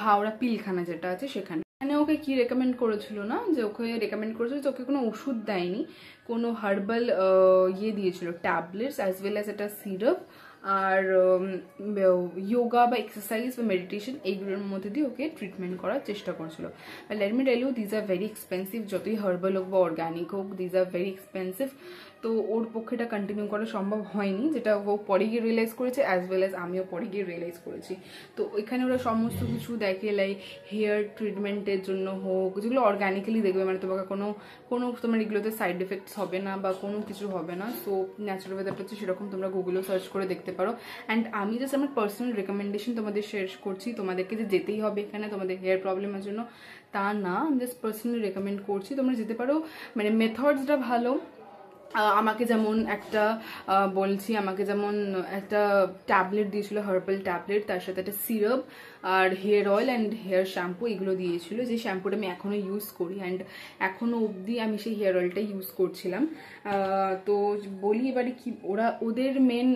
হাওড়া পিলখানা যেটা আছে সেখানে। এখানে ওকে কি রেকমেন্ড করেছিল না, যে ওকে রেকমেন্ড করেছিল যে ওকে কোনো ওষুধ দেয়নি, কোনো হার্বাল দিয়েছিল, ট্যাবলেটস অ্যাজ ওয়েল অ্যাজ একটা সিরাপ আর যোগা বা এক্সারসাইজ বা মেডিটেশন এইগুলোর মধ্যে দিয়ে ওকে ট্রিটমেন্ট করার চেষ্টা করছিল। Let me tell you, these are very expensive. যতই হার্বাল হোক বা অর্গ্যানিক হোক, দিজ আর ভেরি এক্সপেন্সিভ। তো ওর পক্ষে এটা কন্টিনিউ করা সম্ভব হয়নি, যেটা ও পরে গিয়ে রিয়েলাইজ করেছে, অ্যাজ ওয়েল অ্যাজ আমিও পরে গিয়ে রিয়েলাইজ করেছি। তো এখানে ওরা সমস্ত কিছু দেখে, লাইক হেয়ার ট্রিটমেন্টের জন্য হোক, যেগুলো অর্গ্যানিক্যালি দেখবে, মানে তোমাকে কোনো তোমার এগুলোতে সাইড এফেক্টস হবে না বা কোনো কিছু হবে না। সো ন্যাচুরোভেদারটা হচ্ছে সেরকম, তোমরা গুগলেও সার্চ করে দেখতে পারো। অ্যান্ড আমি জাস্ট আমার পার্সোনাল রেকমেন্ডেশন তোমাদের শেয়ার করছি। তোমাদেরকে যে যেতেই হবে এখানে তোমাদের হেয়ার প্রবলেমের জন্য তা না, আমি জাস্ট পার্সোনালি রেকমেন্ড করছি, তোমরা যেতে পারো। মানে মেথডসটা ভালো। আমাকে যেমন একটা ট্যাবলেট দিয়েছিল, হার্বাল ট্যাবলেট, তার সাথে একটা সিরাপ আর hair oil and hair shampoo এগুলো দিয়েছিল, যে শ্যাম্পুটা আমি এখনো ইউজ করি। অ্যান্ড এখনো অবধি আমি সেই হেয়ার অয়েলটা ইউজ করছিলাম। তো বলি এবারে কি, ওদের মেন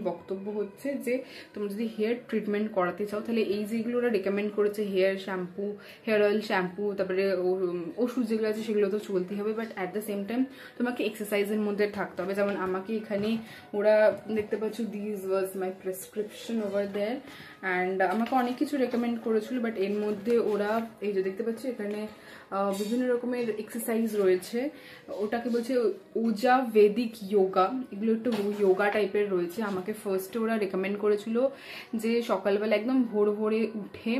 বক্তব্য হচ্ছে যে তোমরা যদি হেয়ার ট্রিটমেন্ট করাতে চাও, তাহলে এই যেগুলো ওরা রেকমেন্ড করেছে, হেয়ার অয়েল শ্যাম্পু, তারপরে ওষুধ যেগুলো আছে সেগুলো তো চলতেই হবে, but at the same time তোমাকে এক্সারসাইজের মধ্যে থাকতে হবে। যেমন আমাকে এখানে ওরা দেখতে পাচ্ছ, this was my prescription over there. And আমাকে অনেক কিছু রেকমেন্ড করেছিল, বাট এর মধ্যে ওরা এই যে দেখতে পাচ্ছি এখানে বিভিন্ন রকমের এক্সারসাইজ রয়েছে, ওটাকে বলছে ওজা ভেদিক যোগা, এগুলো একটু যোগা টাইপের রয়েছে। আমাকে ফার্স্টে ওরা রেকমেন্ড করেছিল যে সকালবেলা একদম ভোরে উঠে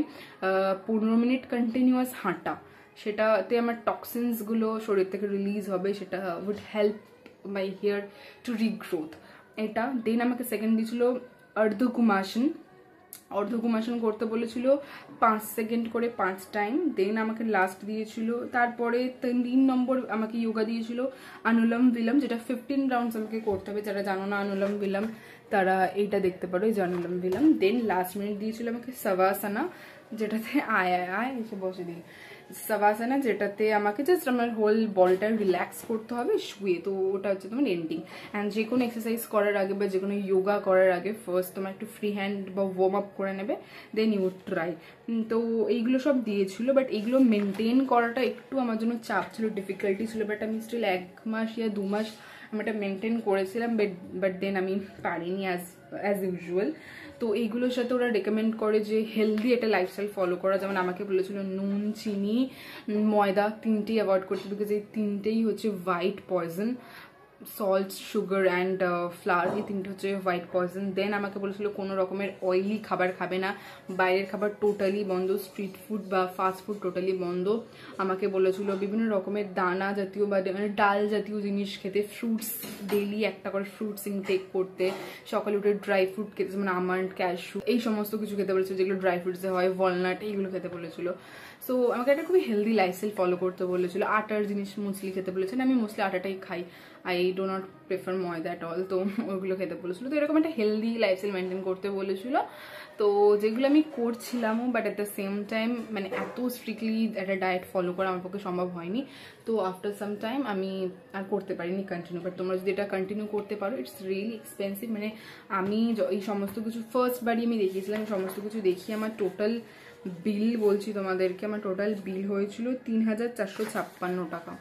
15 মিনিট কন্টিনিউয়াস হাঁটা, সেটাতে আমার টক্সিনসগুলো শরীর থেকে রিলিজ হবে, সেটা would help my hair to regrowth এটা। দেন আমাকে সেকেন্ড দিয়েছিল অর্ধকুমাসন করতে বলেছিল 5 সেকেন্ড করে 5 টাইম। দেন আমাকে লাস্ট দিয়েছিল, তারপরে 3 নম্বর আমাকে যোগা দিয়েছিল অনুলোম বিলোম, যেটা 15 রাউন্ডস আমাকে করতে হবে। যারা জানো না অনুলোম বিলোম তারা এইটা দেখতে পারো, এই যে অনুলোম বিলোম। দেন লাস্ট মিনিট দিয়েছিল আমাকে সাভাসানা, যেটাতে আয় এসে বসে দিই সাভাসানা, যেটাতে আমাকে জাস্ট আমার হোল বডিটা রিল্যাক্স করতে হবে শুয়ে। তো ওটা হচ্ছে তোমার এন্ডিং। অ্যান্ড যে কোনো এক্সারসাইজ করার আগে বা যে কোনো যোগা করার আগে ফার্স্ট তোমার একটু ফ্রি হ্যান্ড বা ওয়ার্ম আপ করে নেবে, দেন ইউ ট্রাই। তো এইগুলো সব দিয়েছিল, বাট এইগুলো মেনটেন করাটা একটু আমার জন্য চাপ ছিল, ডিফিকাল্টি ছিল। বাট আমি স্টিল 1 মাস ইয়া 2 মাস আমি এটা মেনটেন করেছিলাম, বাট দেন আমি পারিনি অ্যাজ ইউজুয়াল। তো এইগুলোর সাথে ওরা রেকমেন্ড করে যে হেলদি একটা লাইফস্টাইল ফলো করা। যেমন আমাকে বলেছিল নুন, চিনি, ময়দা তিনটেই অ্যাভয়েড করতে, বিকজ এই তিনটেই হচ্ছে white poison. Salt, sugar and flower, এই তিনটে হচ্ছে হোয়াইট পয়জন। দেন আমাকে বলেছিল কোনো রকমের অয়েলি খাবার খাবে না, বাইরের খাবার টোটালি বন্ধ, স্ট্রিট ফুড বা ফাস্ট ফুড টোটালি বন্ধ। আমাকে বলেছিল বিভিন্ন রকমের দানা জাতীয় বা মানে ডাল জাতীয় জিনিস খেতে, ফ্রুটস ডেইলি একটা করে ফ্রুটস ইনটেক করতে, সকালে উঠে ড্রাই ফ্রুট খেতে, যেমন আমন্ড, ক্যাশু এই সমস্ত কিছু খেতে বলেছিল, যেগুলো ড্রাই ফ্রুটসে হয়, ওয়ালনাট এইগুলো খেতে বলেছিল। সো আমাকে একটা খুবই হেলদি লাইফস্টাইল ফলো করতে বলেছিল। আটার জিনিস মুসলি খেতে বলেছেন, আমি মোস্টলি আটাটাই খাই, আই ডো নট প্রেফার ময়দা অ্যাট অল। তো ওইগুলো খেতে বলেছিল। তো এরকম একটা হেলদি লাইফস্টাইল মেনটেন করতে বলেছিল, তো যেগুলো আমি করছিলামও। But at the same time মানে এত স্ট্রিক্টলি একটা ডায়েট ফলো করা আমার পক্ষে সম্ভব হয়নি। তো আফটার সাম টাইম আমি আর করতে পারিনি কন্টিনিউ। বাট তোমরা যদি এটা কন্টিনিউ করতে পারো, ইটস রিয়েলি এক্সপেন্সিভ। মানে আমি এই সমস্ত কিছু ফার্স্ট বারই আমি দেখিয়েছিলাম, সমস্ত কিছু দেখিয়ে আমার টোটাল বিল বলছি তোমাদেরকে, আমার টোটাল বিল হয়েছিল 3,456 টাকা।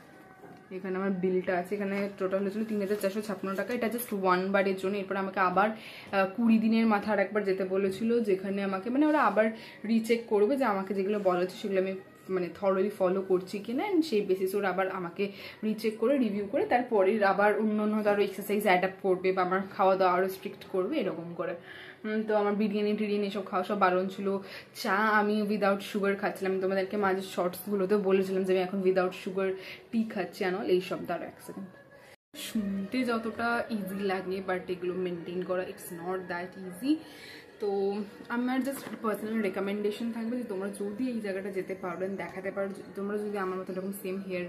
এখানে আমার বিলটা আছে, এখানে টোটাল হয়েছিল 3456 টাকা। এটা জাস্ট 1 বারের জন্য। এরপর আমাকে আবার 20 দিনের মাথা আর একবার যেতে বলেছিল, যেখানে আমাকে মানে ওরা আবার রিচেক করবে যে আমাকে যেগুলো বলা হচ্ছে সেগুলো আমি মানে থরলি ফলো করছি কিনা, অ্যান্ড সেই বেসিস ওরা আবার আমাকে রিচেক করে রিভিউ করে তারপরে আবার অন্য আরও এক্সারসাইজ অ্যাডাপ্ট করবে বা আমার খাওয়া দাওয়া আরও স্ট্রিক্ট করবে এরকম করে। তো আমার বিরিয়ানি টিরিয়ানি এসব খাওয়া সব বারণ ছিল। চা আমি উইদাউট সুগার খাচ্ছিলাম, তোমাদেরকে মাঝে শর্টসগুলোতে বলেছিলাম যে আমি এখন উইদাউট সুগার টি খাচ্ছি আনল এইসব। দ্বারা এক সেকেন্ড, শুনতে যতটা ইজি লাগে বাট এগুলো মেনটেন করা ইটস নট দ্যাট ইজি। তো আমার জাস্ট পার্সোনাল রেকমেন্ডেশন থাকবে যে তোমরা যদি এই জায়গাটা যেতে পারো দেখাতে পারো, তোমরা যদি আমার মতো এরকম সেম হেয়ার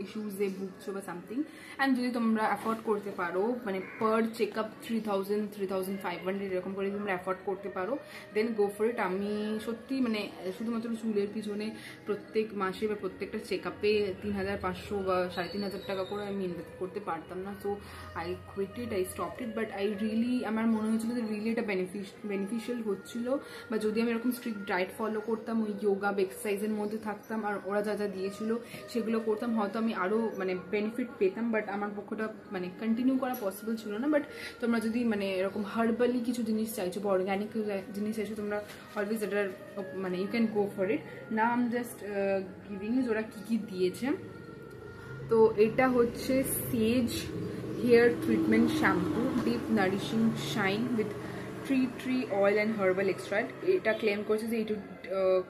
ইস্যুসে ভুগছো বা সামথিং, অ্যান্ড যদি তোমরা অ্যাফোর্ড করতে পারো মানে পার চেকআপ 3000 3500 এরকম করে তোমরা অ্যাফোর্ড করতে পারো, দেন গো ফর ইট। আমি সত্যি মানে শুধুমাত্র চুলের পিছনে প্রত্যেক মাসে বা প্রত্যেকটা চেকআপে 3500 বা 3500 টাকা করে আমি ইনভেস্ট করতে পারতাম না। So I quit it, I stopped it. But I really আমার মনে হয়েছিল যে রিয়েলি এটা বেনিফিশিয়াল হচ্ছিল, বা যদি আমি এরকম স্ট্রিক্ট ডায়েট ফলো করতাম, ওই যোগা বা এক্সারসাইজের মধ্যে থাকতাম আর ওরা যা যা দিয়েছিল সেগুলো করতাম, হয়তো আমি আরও মানে বেনিফিট পেতাম। বাট আমার পক্ষটা মানে কন্টিনিউ করা পসিবল ছিল না। বাট তোমরা যদি মানে এরকম হার্বালি কিছু জিনিস চাইছো বা অর্গ্যানিক জিনিস চাইছো, তোমরা অলওয়েজ এটার মানে you can go for it. না আম জাস্ট গিভিং ইজ ওরা কী কী দিয়েছে। তো এটা হচ্ছে Sage hair treatment shampoo, deep nourishing shine with tree oil and herbal extract. এটা ক্লেম করছে যে এটা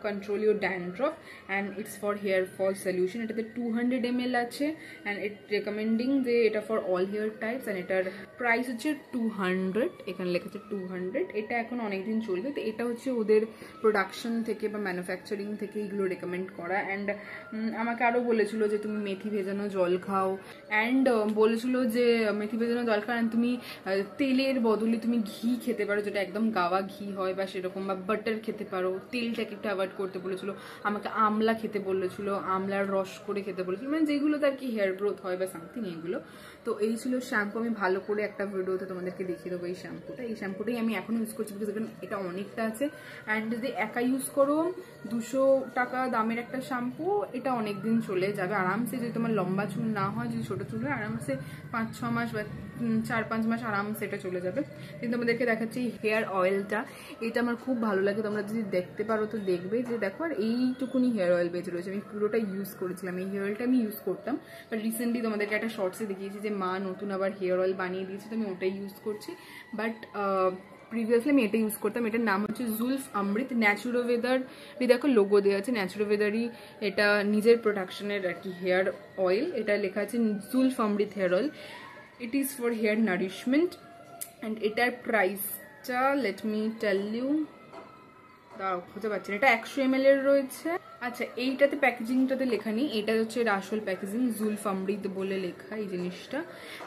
control your dandruff and it's for hair fall solution. এটাতে 200 ml আছে অ্যান্ড ইট রেকমেন্ডিং যে এটা for all hair types, and এটার price হচ্ছে 200, এখানে লেখা আছে 200। এটা এখন অনেকদিন চলবে। তো এটা হচ্ছে ওদের প্রোডাকশন থেকে বা ম্যানুফ্যাকচারিং থেকে এগুলো রেকমেন্ড করা। অ্যান্ড আমাকে আরও বলেছিল যে তুমি মেথি ভেজানো জল খাও, অ্যান্ড বলেছিল যে মেথি ভেজানো জল খাও, অ্যান্ড তুমি তেলের বদলে তুমি ঘি খেতে পারো, যেটা একদম গাওয়া ঘি হয় বা সেরকম, বা বাটার খেতে পারো। তেলটাকে একটু অ্যাভয়েড করতে বলেছিল। আমাকে আমলা খেতে বলেছিল, আমলার রস করে খেতে বলেছিল, মানে যেগুলোতে আর কি হেয়ার গ্রোথ হয় বা সামথিং এইগুলো। তো এই ছিল শ্যাম্পু। আমি ভালো করে একটা ভিডিওতে তোমাদেরকে দেখিয়ে দেবো এই শ্যাম্পুটা। এই শ্যাম্পুটাই আমি এখন ইউজ করছি বিকজ এটা অনেকটা আছে, অ্যান্ড যদি একা ইউজ করো 200 টাকা দামের একটা শ্যাম্পু, এটা অনেক দিন চলে যাবে আরামসে। যদি তোমার লম্বা চুল না হয়, যদি ছোটো চুল হয়, আরামসে 5-6 মাস বা 4-5 মাস আরামসে এটা চলে যাবে। কিন্তু তোমাদেরকে দেখাচ্ছি হেয়ার অয়েলটা, এটা আমার খুব ভালো লাগে। তোমরা যদি দেখতে পারো তো দেখবে যে দেখো আর এইটুকুনি হেয়ার অয়েল বেঁচে রয়েছে। আমি পুরোটা ইউজ করেছিলাম, এই হেয়ার অয়েলটা আমি ইউজ করতাম, বাট রিসেন্টলি তোমাদেরকে একটা শর্টসে দেখিয়েছি যে মা নতুন আবার হেয়ার অয়েল বানিয়ে দিয়েছে, তো আমি ওটাই ইউজ করছি। বাট প্রিভিয়াসলি আমি এটা ইউজ করতাম। এটার নাম হচ্ছে জুলফ অমৃত ন্যাচুরোভেদার। দেখো লোগো দেওয়া আছে, ন্যাচুরোভেদারই এটা নিজের প্রোডাকশনের আর কি হেয়ার অয়েল। এটা লেখা আছে Zulf Amrit hair oil, it is for hair nourishment. And এটার প্রাইসটা লেট মি টেল ইউ, দাঁড়াও খুঁজে পাচ্ছি না, এটা 100 ml এর রয়েছে। আচ্ছা, এইটাতে প্যাকেজিংটাতে লেখা নেই, এটা হচ্ছে আসল প্যাকেজিং, জুলফ অমৃত বলে লেখা এই জিনিসটা।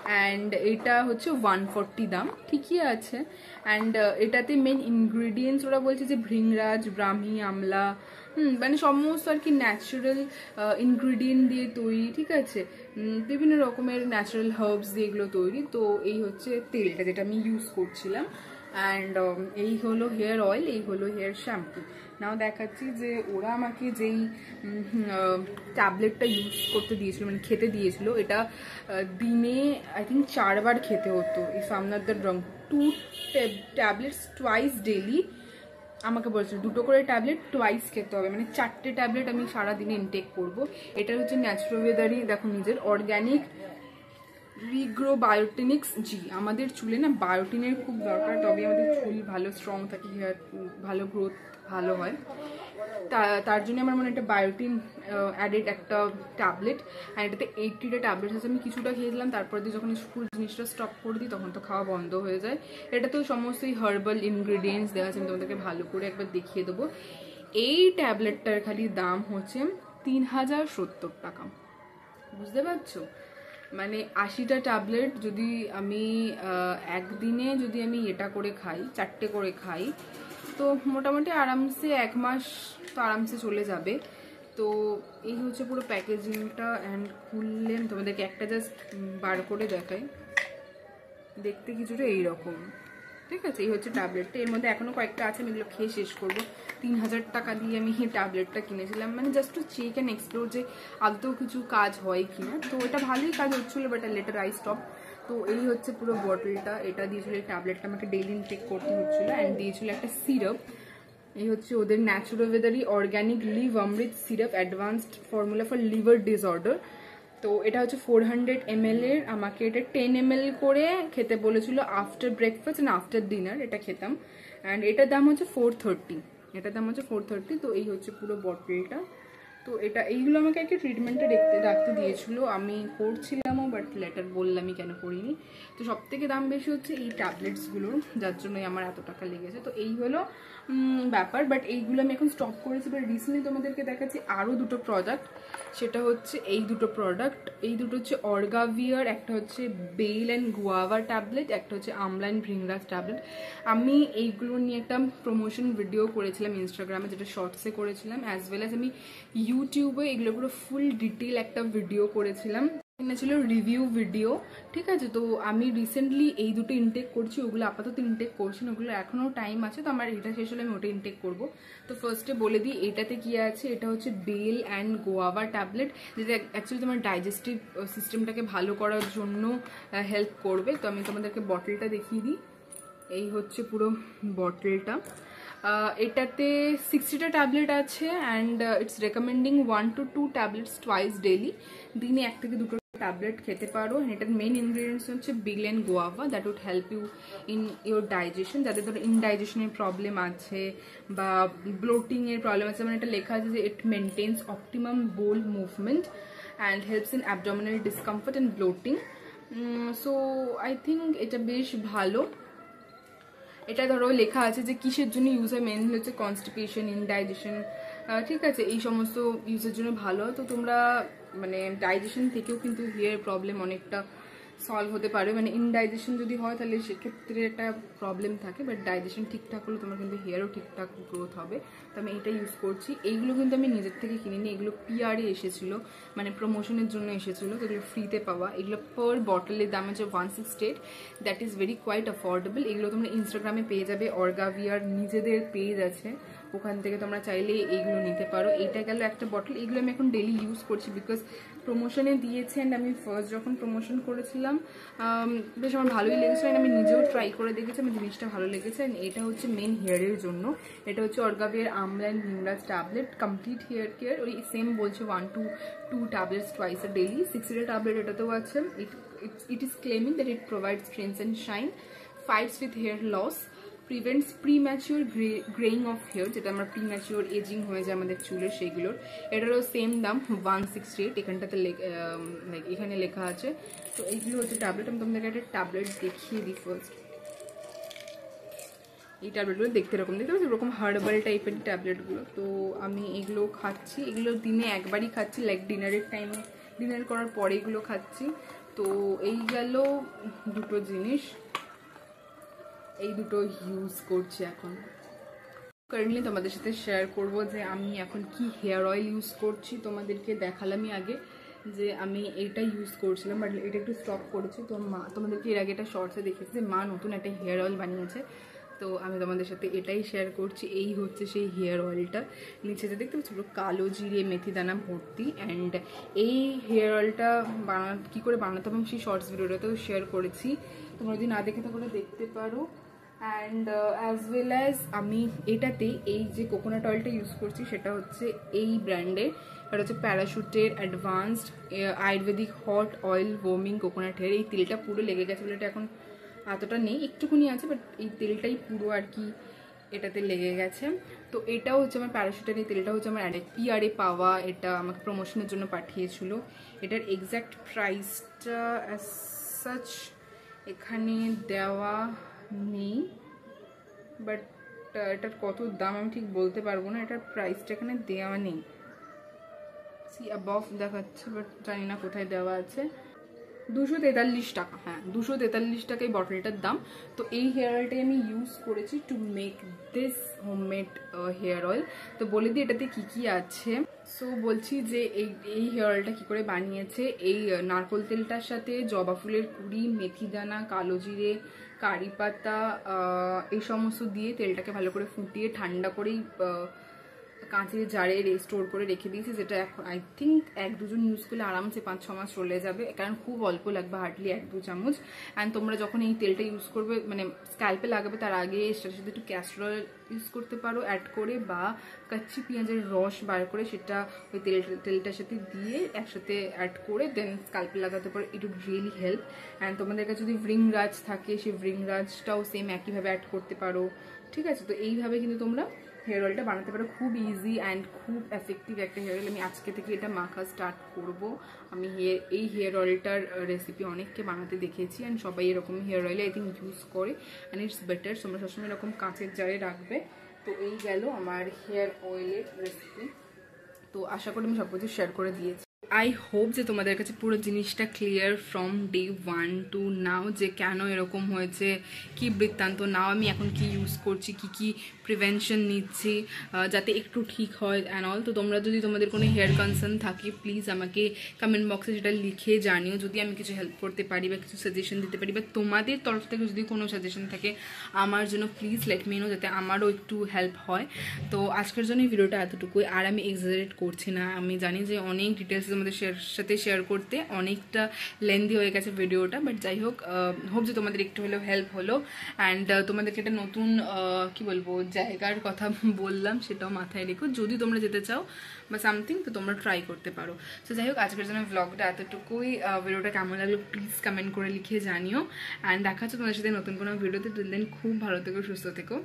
অ্যান্ড এটা হচ্ছে 140 দাম, ঠিকই আছে। অ্যান্ড এটাতে মেন ইনগ্রিডিয়েন্টস ওরা বলছে যে ভৃংরাজ, ব্রাহ্মী, আমলা, মানে সমস্ত আর কি ন্যাচারাল ইনগ্রিডিয়েন্ট দিয়ে তৈরি, ঠিক আছে। বিভিন্ন রকমের ন্যাচারাল হার্বস দিয়ে এগুলো তৈরি। তো এই হচ্ছে তেলটা যেটা আমি ইউজ করছিলাম। অ্যান্ড এই হলো হেয়ার অয়েল, এই হলো হেয়ার শ্যাম্পু। নাও দেখাচ্ছি যে ওরা আমাকে যেই ট্যাবলেটটা ইউজ করতে দিয়েছিল মানে খেতে দিয়েছিল, এটা দিনে আই থিঙ্ক 4 বার খেতে হতো। If I am not that wrong, 2 tablets twice daily আমাকে বলছিল, 2টো করে ট্যাবলেট টুয়াইস খেতে হবে, মানে 4টে ট্যাবলেট আমি সারাদিনে ইনটেক করবো। এটা হচ্ছে ন্যাচুরোভেদারই দেখো নিজের অর্গ্যানিক রিগ্রো বায়োটিনিক্স জি। আমাদের চুলে না বায়োটিনের খুব দরকার, তবে আমাদের চুল ভালো স্ট্রং থাকে, হেয়ার ভালো গ্রোথ ভালো হয়। তার জন্য আমার মনে একটা বায়োটিন অ্যাডেড একটা ট্যাবলেট, আর এটাতে 80টা ট্যাবলেটস আছে। আমি কিছুটা খেয়েছিলাম, তারপর দিয়ে যখন স্কুল জিনিসটা স্টপ করে দিই তখন তো খাওয়া বন্ধ হয়ে যায়। এটা তো সমস্তই হার্বাল ইনগ্রিডিয়েন্টস দেওয়া আছে, আমি তোমাদেরকে ভালো করে একবার দেখিয়ে দেবো। এই ট্যাবলেটটার খালি দাম হচ্ছে 3070 টাকা, বুঝতে পারছো? মানে 80টা ট্যাবলেট যদি আমি একদিনে যদি আমি এটা করে খাই, 4টে করে খাই, তো মোটামুটি আরামসে 1 মাস তো আরামসে চলে যাবে। তো এই হচ্ছে পুরো প্যাকেজিংটা। অ্যান্ড খুললে তোমাদেরকে একটা জাস্ট বার করে দেখাই, দেখতে কিছুটা এইরকম। ঠিক আছে, এই হচ্ছে ট্যাবলেটটা। এর মধ্যে এখনো কয়েকটা আছে, আমি এগুলো খেয়ে শেষ করবো। 3000 টাকা দিয়ে আমি এই ট্যাবলেটটা কিনেছিলাম, মানে just to check and explore যে আদতেও কিছু কাজ হয় কিনা। তো এটা ভালোই কাজ হচ্ছিলো, বাট লেটার আই স্টপ। তো এই হচ্ছে পুরো বটলটা, এটা দিয়েছিল, এই ট্যাবলেটটা আমাকে ডেইলি ইনটেক করতে হচ্ছিলো। অ্যান্ড দিয়েছিল একটা সিরাপ, এই হচ্ছে ওদের ন্যাচুরোভেদারি organic Liv Amrit syrup, advanced formula for liver disorder. তো এটা হচ্ছে 400 ml এর, আমাকে এটা 10 ml করে খেতে বলেছিল after breakfast and after dinner, এটা খেতাম। অ্যান্ড এটার দাম হচ্ছে 430, এটার দাম হচ্ছে 430। তো এই হচ্ছে পুরো বটলটা। তো এটা এইগুলো আমাকে একটা ট্রিটমেন্টে রাখতে দিয়েছিল, আমি করছিলামও, বাট লেটার বললামই কেন করিনি। তো সব থেকে দাম বেশি হচ্ছে এই ট্যাবলেটসগুলোর, যার জন্যই আমার এত টাকা লেগেছে। তো এই হলো ব্যাপার, বাট এইগুলো আমি এখন স্টপ করেছি। বাট রিসেন্টলি তোমাদেরকে দেখাচ্ছি আরও দুটো প্রোডাক্ট, সেটা হচ্ছে এই দুটো প্রোডাক্ট। এই দুটো হচ্ছে অর্গাভিয়ার, একটা হচ্ছে বেল অ্যান্ড গুয়াভা ট্যাবলেট, একটা হচ্ছে আমলা অ্যান্ড ভৃঙ্গাস ট্যাবলেট। আমি এইগুলো নিয়ে একটা প্রমোশন ভিডিও করেছিলাম ইনস্টাগ্রামে, যেটা শর্টসে করেছিলাম, অ্যাজ ওয়েল অ্যাজ আমি ইউটিউবে এগুলো পুরো ফুল ডিটেল একটা ভিডিও করেছিলাম, ছিল রিভিউ ভিডিও। ঠিক আছে, তো আমি রিসেন্টলি এই দুটো ইনটেক করছি, ওগুলো আপাতত ইনটেক করছি না, ওগুলো এখনও টাইম আছে। তো আমার এটা শেষ হলে আমি ওটা ইনটেক করবো। তো ফার্স্টে বলে দিই এটাতে কি আছে। এটা হচ্ছে বেল অ্যান্ড গোয়াভা ট্যাবলেট, যেটা অ্যাকচুয়ালি তোমার ডাইজেস্টিভ সিস্টেমটাকে ভালো করার জন্য হেল্প করবে। তো আমি তোমাদেরকে বটলটা দেখিয়ে দিই, এই হচ্ছে পুরো বটলটা। এটাতে 60টা ট্যাবলেট আছে, and it's recommending 1 to 2 tablets twice daily. দিনে 1 থেকে 2টো ট্যাবলেট খেতে পারো। এটার মেইন ইনগ্রিডিয়েন্টস হচ্ছে bael and guava, that would help you in your digestion. যাদের ধরো ইনডাইজেশনের প্রবলেম আছে বা ব্লোটিংয়ের প্রবলেম আছে, মানে এটা লেখা আছে যে it maintains optimum bowel movement and helps in abdominal discomfort and bloating. So I think এটা বেশ ভালো। এটা ধরো লেখা আছে যে কিসের জন্য ইউজ হয়, মেনলি হচ্ছে কনস্টিপেশন, ইনডাইজেশন, ঠিক আছে, এই সমস্ত ইউজের জন্য ভালো। তো তোমরা মানে ডাইজেশন থেকেও কিন্তু হেয়ার প্রবলেম অনেকটা সলভ হতে পারে। মানে ইনডাইজেশন যদি হয় তাহলে সেক্ষেত্রে একটা প্রবলেম থাকে, বাট ডাইজেশন ঠিকঠাক হলে তোমার কিন্তু হেয়ারও ঠিকঠাক গ্রোথ হবে। তো আমি এটা ইউজ করছি। এইগুলো কিন্তু আমি নিজের থেকে কিনিনি, এগুলো পিআরএ এসেছিলো, মানে প্রমোশনের জন্য এসেছিলো। তো এগুলো ফ্রিতে পাওয়া। এগুলো পার বটলের দাম হচ্ছে 168, that is very quite affordable. এগুলো তোমরা ইনস্টাগ্রামে পেয়ে যাবে, অর্গাভিয়ার নিজেদের পেজ আছে, ওখান থেকে তোমরা চাইলে এইগুলো নিতে পারো। এইটা গেল একটা বটল। এগুলো আমি এখন ডেইলি ইউজ করছি বিকজ প্রমোশনে দিয়েছে, অ্যান্ড আমি ফার্স্ট যখন প্রমোশন করেছিলাম বেশ আমার ভালোই লেগেছে, অ্যান্ড আমি নিজেও ট্রাই করে দেখেছি, আমার জিনিসটা ভালো লেগেছে। অ্যান্ড এটা হচ্ছে মেন হেয়ারের জন্য। এটা হচ্ছে অর্গাভিয়ার amla and Bhimraj tablet, complete hair care. ওই সেম বলছে 1 to 2 tablets twice a daily. 60টা ট্যাবলেট এটাতেও আছে। It is claiming that it provides strength and shine, fights with hair loss, prevents premature graying of hair, যেটা আমরা প্রিম্যাচিওর এজিং হয়ে যায় আমাদের চুলের, সেইগুলোর। এটারও সেম দাম 168, এখানটাতে লাইক এখানে লেখা আছে। তো এইগুলো হচ্ছে ট্যাবলেট। আমি তোমাদেরকে একটা ট্যাবলেট দেখিয়ে দিই ফার্স্ট। এই ট্যাবলেটগুলো দেখতে এরকম, দেখতে পাচ্ছি এরকম হার্বাল টাইপের ট্যাবলেটগুলো। তো আমি এগুলো খাচ্ছি, এগুলো দিনে একবারই খাচ্ছি, লাইক ডিনারের টাইমে, ডিনার করার পরে এগুলো খাচ্ছি। তো এই গেল দুটো জিনিস, এই দুটো ইউজ করছি এখন। কারেন্টলি তোমাদের সাথে শেয়ার করব যে আমি এখন কি হেয়ার অয়েল ইউজ করছি। তোমাদেরকে দেখালামই আগে যে আমি এইটা ইউজ করছিলাম, বাট এটা একটু স্টপ করেছি। তো মা তোমাদেরকে এর আগে এটা শর্টসে দেখেছি যে মা নতুন একটা হেয়ার অয়েল বানিয়েছে, তো আমি তোমাদের সাথে এটাই শেয়ার করছি। এই হচ্ছে সেই হেয়ার অয়েলটা, নিচেতে দেখতে পাচ্ছি পুরো কালো জিরে মেথি দানা ভর্তি। অ্যান্ড এই হেয়ার অয়েলটা কী করে বানাতে হবে সেই শর্টস ভিডিওটাতেও শেয়ার করেছি, তোমরা যদি না দেখে থাকলে দেখতে পারো। অ্যান্ড অ্যাজ ওয়েল অ্যাজ আমি এটাতে এই যে কোকোনাট অয়েলটা ইউজ করছি সেটা হচ্ছে এই ব্র্যান্ডের, এটা হচ্ছে প্যারাশুটের advanced Ayurvedic hot oil warming coconut hair. এই তেলটা পুরো লেগে গেছে বলে এটা এখন এতটা নেই, একটুকুনি আছে, বাট এই তেলটাই পুরো আর কি এটাতে লেগে গেছে। তো এটাও হচ্ছে আমার প্যারাশুটের, এই তেলটা হচ্ছে আমার পিআরএ পাওয়া, এটা আমাকে প্রমোশনের জন্য পাঠিয়েছিল। এটার এক্স্যাক্ট প্রাইসটা অ্যাজ সাচ এখানে দেওয়া নেই, বাট এটার কত দাম আমি ঠিক বলতে পারবো না, এটার প্রাইসটা এখানে দেওয়া নেই। সি অ্যাবভ দেখাচ্ছে, বাট জানি না কোথায় দেওয়া আছে। 243 টাকা, হ্যাঁ 243 টাকা এই বটলটার দাম। তো এই হেয়ার অয়েলটাই আমি ইউজ করেছি to make this homemade hair oil. তো বলে দিই এটাতে কি কি আছে। সো বলছি যে এই হেয়ার অয়েলটা কী করে বানিয়েছে। এই নারকোল তেলটার সাথে জবা ফুলের কুড়ি, মেথি দানা, কালো জিরে, কারি পাতা এই সমস্ত দিয়ে তেলটাকে ভালো করে ফুটিয়ে ঠান্ডা করেই কাঁচের জারে স্টোর করে রেখে দিয়েছি, যেটা এখন আই থিঙ্ক 1-2 জন ইউজ করলে আরামসে 5-6 মাস চলে যাবে, কারণ খুব অল্প লাগবে, হার্ডলি 1-2 চামচ। অ্যান্ড তোমরা যখন এই তেলটা ইউজ করবে মানে স্ক্যাল্পে লাগাবে তার আগে সেটার সাথে একটু ক্যাস্টর অয়েল ইউজ করতে পারো অ্যাড করে, বা কাচ্চি পেঁয়াজের রস বার করে সেটা ওই তেলটার সাথে দিয়ে একসাথে অ্যাড করে দেন স্ক্যাল্পে লাগাতে পারো। It would really help. And তোমাদের কাছে যদি ভৃংরাজ থাকে সেই ভৃংরাজটাও সেম একইভাবে অ্যাড করতে পারো, ঠিক আছে। তো এইভাবে কিন্তু তোমরা হেয়ার অয়েলটা বানাতে পারো, খুব ইজি অ্যান্ড খুব এফেক্টিভ একটা হেয়ার অয়েল। আমি আজকে থেকে এটা মাখা স্টার্ট করব। আমি এই হেয়ার অয়েলটার রেসিপি অনেককে বানাতে দেখেছি অ্যান্ড সবাই এরকম hair oil I think use করে অ্যান্ড ইটস বেটার। তোমরা সবসময় এরকম কাঁচের জারে রাখবে। তো এই গেল আমার হেয়ার অয়েলের রেসিপি। তো আশা করি আমি সব কিছু শেয়ার করে দিয়েছি। আই হোপ যে তোমাদের কাছে পুরো জিনিসটা ক্লিয়ার ফ্রম ডে 1 টু নাও, যে কেন এরকম হয়েছে, কি বৃত্তান্ত, নাও আমি এখন কি ইউজ করছি, কি কি প্রিভেনশন নিচ্ছি যাতে একটু ঠিক হয় অ্যান্ড অল। তো তোমরা যদি তোমাদের কোনো হেয়ার কনসার্ন থাকে প্লিজ আমাকে কমেন্ট বক্সে সেটা লিখে জানিও, যদি আমি কিছু হেল্প করতে পারি বা কিছু সাজেশন দিতে পারি, বা তোমাদের তরফ থেকে যদি কোনো সাজেশন থাকে আমার জন্য প্লিজ লেট মি নো, যাতে আমারও একটু হেল্প হয়। তো আজকের জন্য এই ভিডিওটা এতটুকুই, আর আমি এক্সাজারেট করছি না। আমি জানি যে অনেক ডিটেলস তোমাদের সাথে শেয়ার করতে অনেকটা লেন্দি হয়ে গেছে ভিডিওটা, বাট যাই হোক, হোপ যে তোমাদের একটু হলেও হেল্প হলো। অ্যান্ড তোমাদেরকে একটা নতুন কি বলবো জায়গার কথা বললাম, সেটাও মাথায় রেখো, যদি তোমরা যেতে চাও বা সামথিং তো তোমরা ট্রাই করতে পারো। তো যাই হোক, আজকের জন্য ব্লগটা এতটুকুই। ভিডিওটা কেমন লাগলো প্লিজ কমেন্ট করে লিখে জানিও। অ্যান্ড দেখা হচ্ছে তোমাদের সাথে নতুন কোনো ভিডিওতে। দিন খুব ভালো থেকো, সুস্থ থেকো।